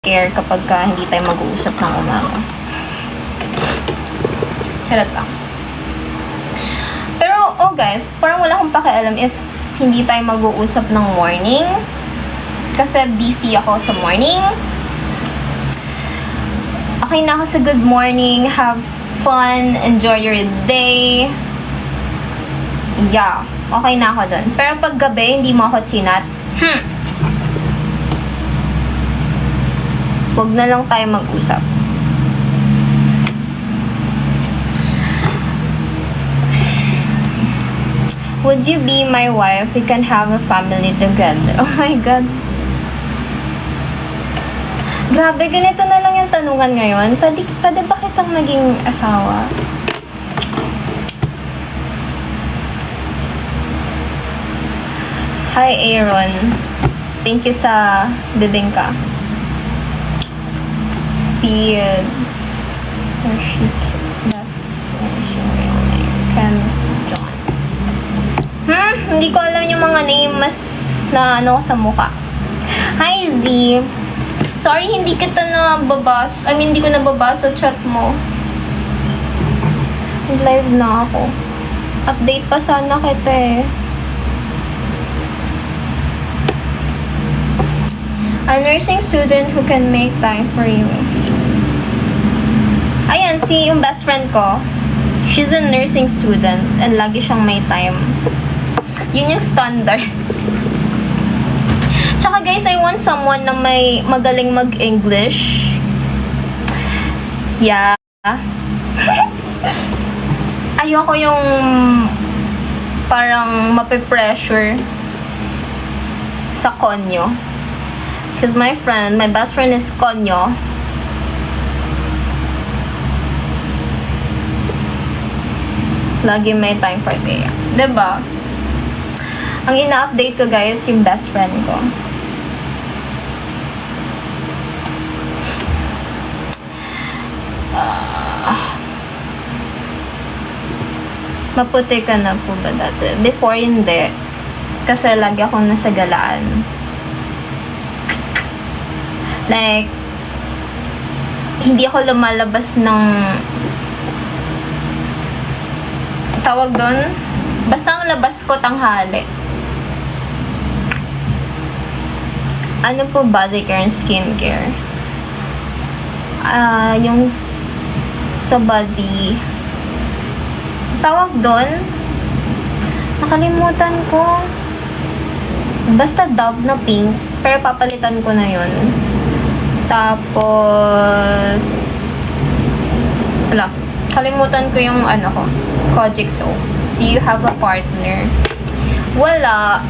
care kapag hindi tayo mag-uusap ng umaga. Charot lang. Pero, guys, parang wala akong pakialam if hindi tayo mag-uusap ng morning. Kasi busy ako sa morning. Okay na ako sa good morning. Have fun. Enjoy your day. Yeah. Okay na ako dun. Pero pag gabi, hindi mo ako chinat. Huwag na lang tayo mag-usap. Would you be my wife? We can have a family together. Oh my God. Grabe, ganito na lang yung tanungan ngayon. Pwede ba kitang maging asawa? Hi, Aaron. Thank you sa bibingka. Speed. Where she can join. Hindi ko alam yung mga name mas na ano sa mukha. Hi, Z. Sorry, hindi kita nababasa. Hindi ko nababasa chat mo. Live na ako. Update pa sana kita eh. A nursing student who can make time for you. Ayan, yung best friend ko. She's a nursing student and lagi siyang may time. Yun yung standard. Tsaka guys, I want someone na may magaling mag-English. Yeah. Ayoko yung parang mape-pressure sa konyo. Because my best friend is konyo. Lagi may time for kaya. Diba? Ang ina-update ko guys, yung best friend ko. Maputi ka na po ba dati? Before hindi. Kasi lagi akong nasa galaan. Like, hindi ako lumalabas ng tawag doon. Basta ang labas ko tanghali. Ano po body care and skin care? Yung sa body, tawag doon, nakalimutan ko. Basta Dove na pink, pero papalitan ko na yun. Tapos wala, kalimutan ko yung ano ko, Kojic soap. Do you have a partner? Wala.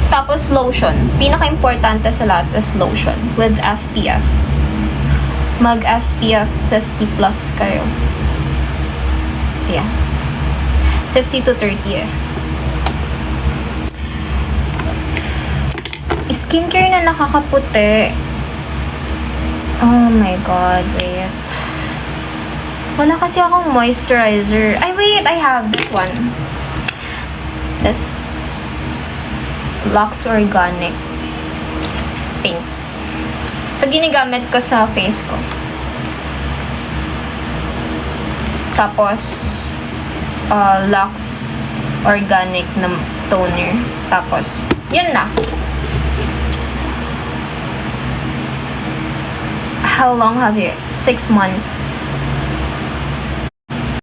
Tapos lotion. Pinaka-importante sa lahat is lotion with SPF. Mag SPF 50 plus kayo. Yeah. 50 to 30 eh. Skincare na nakakaputi. Oh my God, wait. Wala kasi akong moisturizer. Ay, wait, I have this one. This Lux Organic Pink. Ito ginagamit ko sa face ko. Tapos, Lux Organic na toner. Tapos, yun na. How long have you? 6 months.